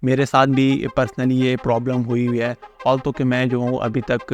मेरे साथ भी पर्सनली ये प्रॉब्लम हुई हुई है। ऑल्दो कि मैं जो हूँ अभी तक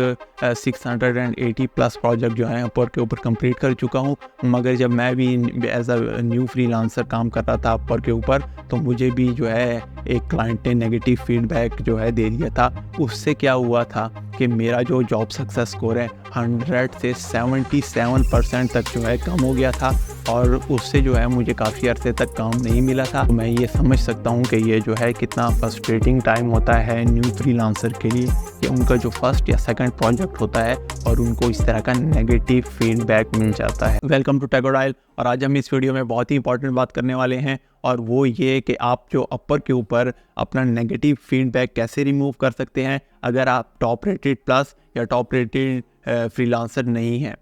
680 प्लस प्रोजेक्ट जो हैं अपवर्क के ऊपर कंप्लीट कर चुका हूँ, मगर जब मैं भी एज अ न्यू फ्रीलांसर काम कर रहा था अपवर्क के ऊपर, तो मुझे भी जो है एक क्लाइंट ने नेगेटिव फीडबैक जो है दे दिया था। उससे क्या हुआ था कि मेरा जो जॉब सक्सेस स्कोर है 100 से 77% तक जो है कम हो गया था, और उससे जो है मुझे काफ़ी अरसे तक काम नहीं मिला था। तो मैं ये समझ सकता हूँ कि ये जो है कितना फ्रस्ट्रेटिंग टाइम होता है न्यू फ्रीलांसर के लिए, कि उनका जो फर्स्ट या सेकंड प्रोजेक्ट होता है और उनको इस तरह का नेगेटिव फीडबैक मिल जाता है। वेलकम टू टेकोडाइल, और आज हम इस वीडियो में बहुत ही इंपॉर्टेंट बात करने वाले हैं, और वो ये कि आप जो अपवर्क के ऊपर अपना नेगेटिव फीडबैक कैसे रिमूव कर सकते हैं अगर आप टॉप रेटेड प्लस या टॉप रेटेड फ्रीलांसर नहीं हैं।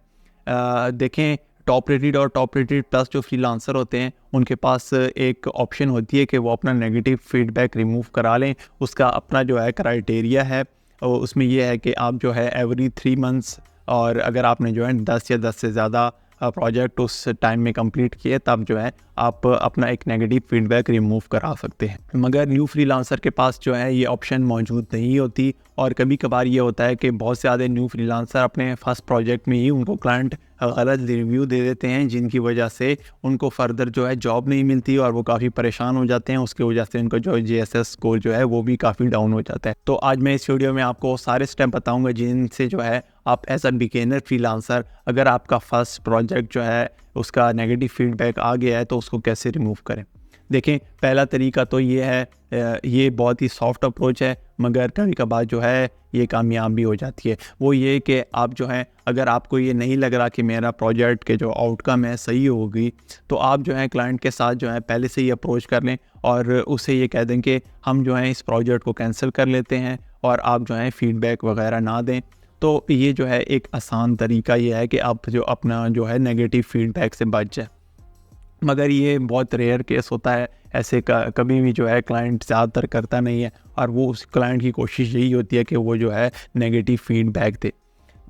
देखें, टॉप रेटेड और टॉप रेटेड प्लस जो फ्रीलांसर होते हैं उनके पास एक ऑप्शन होती है कि वो अपना नेगेटिव फीडबैक रिमूव करा लें। उसका अपना जो है क्राइटेरिया है, और उसमें यह है कि आप जो है एवरी 3 मंथ्स, और अगर आपने जो है 10 या 10 से ज़्यादा प्रोजेक्ट उस टाइम में कंप्लीट किए, तब जो है आप अपना एक नेगेटिव फीडबैक रिमूव करा सकते हैं। मगर न्यू फ्रीलांसर के पास जो है ये ऑप्शन मौजूद नहीं होती, और कभी कभार ये होता है कि बहुत ज़्यादा न्यू फ्रीलांसर अपने फर्स्ट प्रोजेक्ट में ही उनको क्लाइंट गलत रिव्यू दे देते हैं, जिनकी वजह से उनको फर्दर जो है जॉब नहीं मिलती और वो काफ़ी परेशान हो जाते हैं। उसकी वजह से उनका जो GSS स्कोर जो है वो भी काफ़ी डाउन हो जाता है। तो आज मैं इस वीडियो में आपको सारे स्टेप बताऊंगा जिनसे जो है आप एज अ बिगिनर फ्रीलांसर, अगर आपका फर्स्ट प्रोजेक्ट जो है उसका नेगेटिव फीडबैक आ गया है तो उसको कैसे रिमूव करें। देखें, पहला तरीका तो ये है, ये बहुत ही सॉफ्ट अप्रोच है, मगर कभी कभार जो है ये कामयाब भी हो जाती है। वो ये कि आप जो है, अगर आपको ये नहीं लग रहा कि मेरा प्रोजेक्ट के जो आउटकम है सही होगी, तो आप जो है क्लाइंट के साथ जो है पहले से ही अप्रोच कर लें और उसे ये कह दें कि हम जो है इस प्रोजेक्ट को कैंसिल कर लेते हैं और आप जो है फीडबैक वगैरह ना दें। तो ये जो है एक आसान तरीका ये है कि आप जो अपना जो है नेगेटिव फीडबैक से बच जाए। मगर ये बहुत रेयर केस होता है, ऐसे कभी भी जो है क्लाइंट ज़्यादातर करता नहीं है, और वो उस क्लाइंट की कोशिश यही होती है कि वो जो है नेगेटिव फीडबैक दे।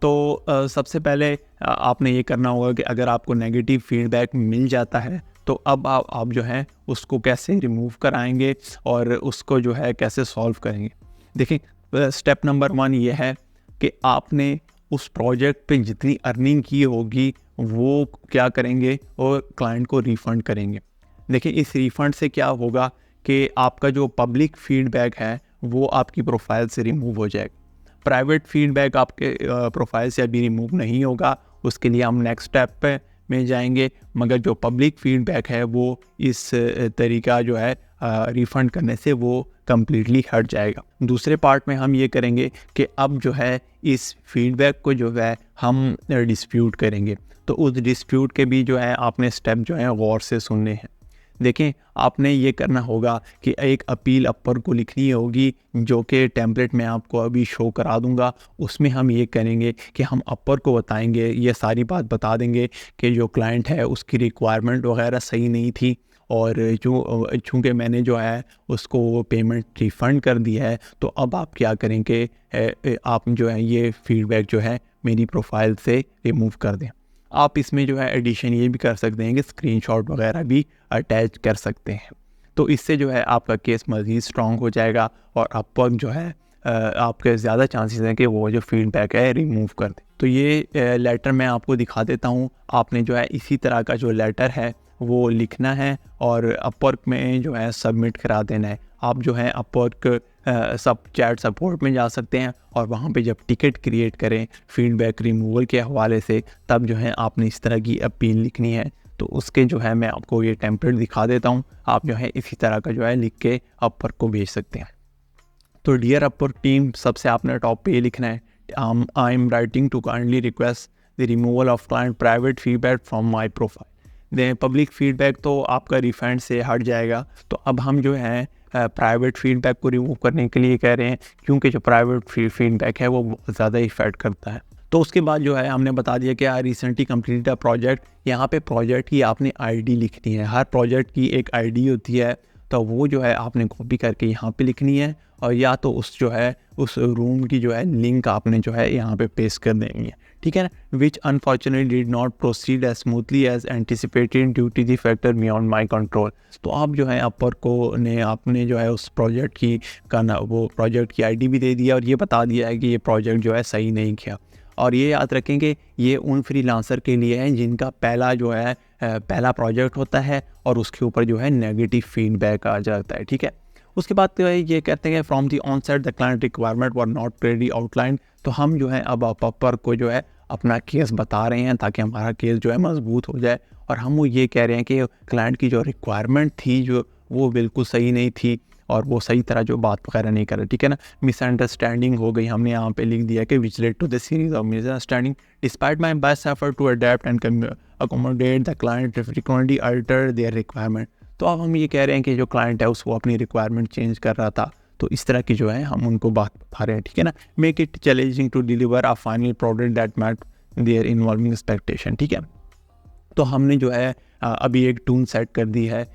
तो सबसे पहले आपने ये करना होगा कि अगर आपको नेगेटिव फीडबैक मिल जाता है तो अब आप जो है उसको कैसे रिमूव कराएंगे और उसको जो है कैसे सॉल्व करेंगे। देखिए, स्टेप नंबर 1 ये है कि आपने उस प्रोजेक्ट पे जितनी अर्निंग की होगी वो क्या करेंगे और क्लाइंट को रिफ़ंड करेंगे। देखिए, इस रिफ़ंड से क्या होगा कि आपका जो पब्लिक फीडबैक है वो आपकी प्रोफाइल से रिमूव हो जाएगा। प्राइवेट फीडबैक आपके प्रोफाइल से अभी रिमूव नहीं होगा, उसके लिए हम नेक्स्ट स्टेप पे में जाएंगे, मगर जो पब्लिक फीडबैक है वो इस तरीका जो है रिफ़ंड करने से वो कम्प्लीटली हट जाएगा। दूसरे पार्ट में हम ये करेंगे कि अब जो है इस फीडबैक को जो है हम डिस्प्यूट करेंगे। तो उस डिस्प्यूट के भी जो है आपने स्टेप जो है गौर से सुनने हैं। देखें, आपने ये करना होगा कि एक अपील अपवर्क को लिखनी होगी, जो कि टेम्पलेट मैं आपको अभी शो करा दूंगा। उसमें हम ये करेंगे कि हम अपवर्क को बताएंगे, ये सारी बात बता देंगे कि जो क्लाइंट है उसकी रिक्वायरमेंट वगैरह सही नहीं थी, और चूँकि मैंने जो है उसको पेमेंट रिफ़ंड कर दिया है, तो अब आप क्या करेंगे, आप जो है ये फीडबैक जो है मेरी प्रोफाइल से रिमूव कर दें। आप इसमें जो है एडिशन ये भी कर सकते हैं कि स्क्रीनशॉट वगैरह भी अटैच कर सकते हैं। तो इससे जो है आपका केस मज़ीद स्ट्रॉन्ग हो जाएगा और अपवर्क जो है आपके ज़्यादा चांसेस हैं कि वो जो फीडबैक है रिमूव कर दें। तो ये लेटर मैं आपको दिखा देता हूँ। आपने जो है इसी तरह का जो लेटर है वो लिखना है और अपवर्क में जो है सबमिट करा देना है। आप जो है अपवर्क सब चैट सपोर्ट में जा सकते हैं और वहाँ पे जब टिकट क्रिएट करें फीडबैक रिमूवल के हवाले से, तब जो है आपने इस तरह की अपील लिखनी है। तो उसके जो है मैं आपको ये टेम्पलेट दिखा देता हूँ, आप जो है इसी तरह का जो है लिख के अपवर्क को भेज सकते हैं। तो डियर अपवर्क टीम, सबसे आपने टॉप पे ये लिखना है, I am writing to kindly request the removal of client private feedback from my profile. The public feedback तो आपका रिफंड से हट जाएगा। तो अब हम जो है प्राइवेट फीडबैक को रिमूव करने के लिए कह रहे हैं, क्योंकि जो प्राइवेट फीडबैक है वो बहुत ज़्यादा इफेक्ट करता है। तो उसके बाद जो है हमने बता दिया कि I recently completed a project. यहाँ पे प्रोजेक्ट की आपने आईडी लिखनी है, हर प्रोजेक्ट की एक आईडी होती है, तो वो जो है आपने कॉपी करके यहाँ पे लिखनी है, और या तो उस जो है उस रूम की जो है लिंक आपने जो है यहाँ पे पेस्ट कर देनी है। ठीक है ना, which unfortunately did not proceed as smoothly as anticipated due to the factor beyond my control. तो अब जो है अपर को ने आपने जो है उस प्रोजेक्ट की का ना वो प्रोजेक्ट की आईडी भी दे दिया और ये बता दिया है कि ये प्रोजेक्ट जो है सही नहीं किया। और ये याद रखें कि ये उन फ्रीलांसर के लिए है जिनका पहला जो है पहला प्रोजेक्ट होता है और उसके ऊपर जो है नेगेटिव फीडबैक आ जाता है, ठीक है। उसके बाद तो ये कहते हैं from the onset the client requirement were not clearly outline. तो हम जो है अब अपर को जो है अपना केस बता रहे हैं ताकि हमारा केस जो है मजबूत हो जाए, और हम वो ये कह रहे हैं कि क्लाइंट की जो रिक्वायरमेंट थी जो वो बिल्कुल सही नहीं थी और वो सही तरह जो बात वगैरह नहीं कर रहे, ठीक है ना। मिसअंडरस्टैंडिंग हो गई, हमने यहाँ पे लिख दिया कि which led to the series of misunderstanding despite my best effort to adapt and accommodate the client frequently alter their requirement. तो अब हम ये कह रहे हैं कि जो क्लाइंट है उसको अपनी रिक्वायरमेंट चेंज कर रहा था, तो इस तरह की जो है हम उनको बात बता रहे हैं, ठीक है ना। Make it challenging to deliver a final product that met their involving expectation, ठीक है। तो हमने जो है अभी एक टून सेट कर दी है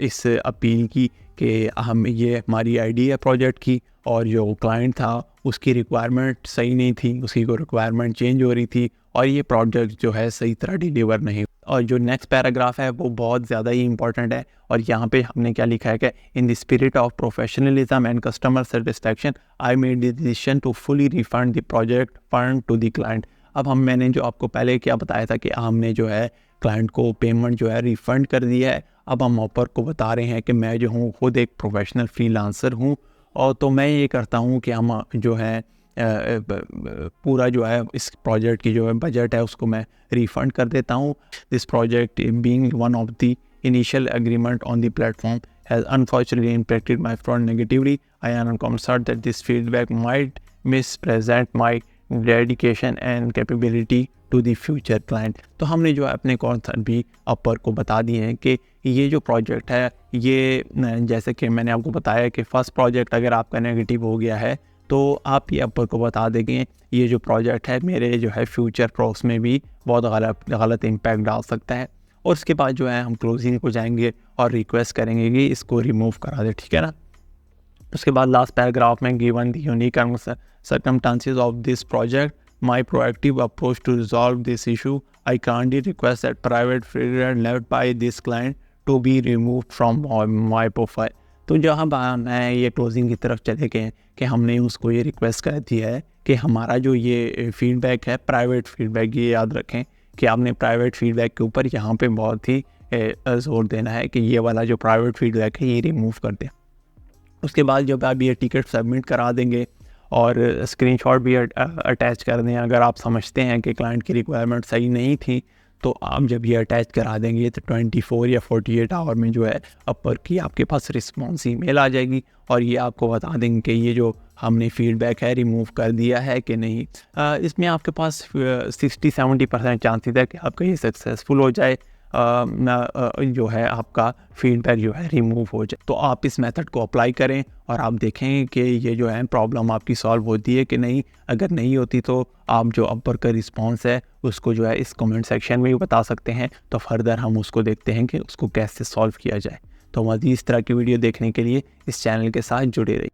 इस अपील की कि हम ये हमारी आईडी है प्रोजेक्ट की और जो क्लाइंट था उसकी रिक्वायरमेंट सही नहीं थी, उसकी कोई रिक्वायरमेंट चेंज हो रही थी और ये प्रोजेक्ट जो है सही तरह डिलीवर नहीं। और जो नेक्स्ट पैराग्राफ है वो बहुत ज़्यादा ही इंपॉर्टेंट है और यहाँ पे हमने क्या लिखा है कि in the spirit of professionalism and customer satisfaction I made the decision to fully refund the project fund to the client. अब मैंने जो आपको पहले क्या बताया था कि हमने जो है क्लाइंट को पेमेंट जो है रिफ़ंड कर दिया है। अब हम ऑपर को बता रहे हैं कि मैं जो हूँ खुद एक प्रोफेशनल फ्रीलांसर हूँ और तो मैं ये करता हूँ कि हम जो है पूरा जो है इस प्रोजेक्ट की जो है बजट है उसको मैं रिफ़ंड कर देता हूँ। This project being one of the initial agreement on the platform has unfortunately impacted my front negatively. I am concerned that this feedback might misrepresent my dedication and capability to the future client. तो हमने जो है अपने concern भी अपर को बता दिए हैं कि ये जो प्रोजेक्ट है ये जैसे कि मैंने आपको बताया कि फ़र्स्ट प्रोजेक्ट अगर आपका नेगेटिव हो गया है तो आप ये अपर को बता देंगे ये जो प्रोजेक्ट है मेरे जो है फ्यूचर प्रोस में भी बहुत गलत इम्पैक्ट डाल सकता है। और उसके बाद जो है हम क्लोजिंग को जाएंगे और रिक्वेस्ट करेंगे कि इसको रिमूव करा दे, ठीक है ना। उसके बाद लास्ट पैराग्राफ में given the unique circumstances of this project, my proactive approach to resolve this issue, I kindly request that private feedback left by this client to be removed from my profile। तो जहाँ मैं ये closing की तरफ चले गए कि हमने उसको ये रिक्वेस्ट कर दिया है कि हमारा जो ये फीडबैक है प्राइवेट फीडबैक, ये याद रखें कि आपने प्राइवेट फीडबैक के ऊपर यहाँ पे बहुत ही जोर देना है कि ये वाला जो प्राइवेट फीडबैक है ये रिमूव कर दें। उसके बाद जब आप ये टिकट सबमिट करा देंगे और स्क्रीनशॉट भी अटैच कर दें, अगर आप समझते हैं कि क्लाइंट की रिक्वायरमेंट सही नहीं थी तो आप जब ये अटैच करा देंगे तो 24 या 48 आवर में जो है अपर की आपके पास रिस्पॉन्स ईमेल आ जाएगी और ये आपको बता देंगे कि ये जो हमने फीडबैक है रिमूव कर दिया है कि नहीं। इसमें आपके पास 60-70% चांसेस है कि आपका ये सक्सेसफुल हो जाए, जो है आपका फीडबैक जो है रिमूव हो जाए। तो आप इस मेथड को अप्लाई करें और आप देखें कि ये जो है प्रॉब्लम आपकी सॉल्व होती है कि नहीं। अगर नहीं होती तो आप जो अपर का रिस्पांस है उसको जो है इस कमेंट सेक्शन में भी बता सकते हैं, तो फर्दर हम उसको देखते हैं कि उसको कैसे सॉल्व किया जाए। तो मज़ीद इस तरह की वीडियो देखने के लिए इस चैनल के साथ जुड़े रहिए।